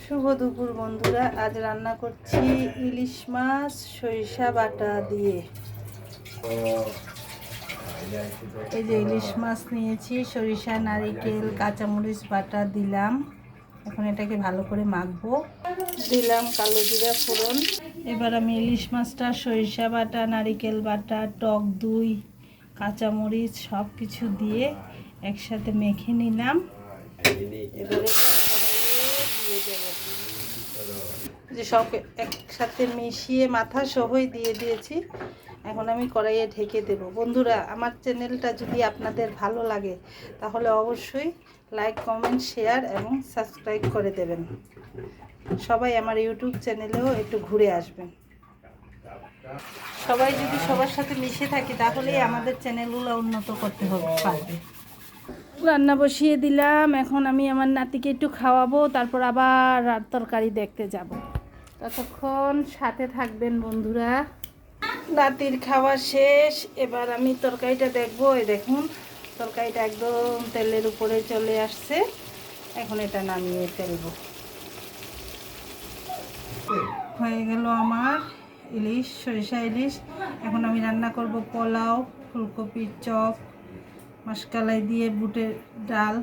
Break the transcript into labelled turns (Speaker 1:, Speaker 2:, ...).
Speaker 1: শুভ দুপুর বন্ধুরা, আজ রান্না করছি ইলিশ মাছ সরিষা বাটা দিয়ে। এই যে ইলিশ মাছ নিয়েছি, সরিষা, নারিকেল, কাঁচামরিচ বাটা দিলাম। এখন এটাকে ভালো করে মাখবো। দিলাম কালো জিরা ফোড়ন। এবার আমি ইলিশ মাছটা সরিষা বাটা, নারিকেল বাটা, টক দই, কাঁচামরিচ সব কিছু দিয়ে একসাথে মেখে নিলাম। এবারে দিয়ে দেবো, যে সব একসাথে মিশিয়ে মাথা সহই দিয়ে দিয়েছি। এখন আমি কড়াইয়ে ঢেকে দেব। বন্ধুরা, আমার চ্যানেলটা যদি আপনাদের ভালো লাগে তাহলে অবশ্যই লাইক, কমেন্ট, শেয়ার এবং সাবস্ক্রাইব করে দেবেন। সবাই আমার ইউটিউব চ্যানেলেও একটু ঘুরে আসবেন। সবাই যদি সবার সাথে মিশে থাকি তাহলেই আমাদের চ্যানেলগুলো উন্নত করতে পারবে। রান্না বসিয়ে দিলাম। এখন আমি আমার নাতিকে একটু খাওয়াবো, তারপর আবার তরকারি দেখতে যাব। ততক্ষণ সাথে থাকবেন বন্ধুরা। নাতির খাওয়া শেষ, এবার আমি তরকারিটা দেখবো। এই দেখুন, তরকারিটা একদম তেলের উপরে চলে আসছে। এখন এটা নামিয়ে ফেলবো। হয়ে গেল আমার ইলিশ, সরিষা ইলিশ। এখন আমি রান্না করব পোলাও, ফুলকপির চপ, মাসকালাই দিয়ে বুটের ডাল,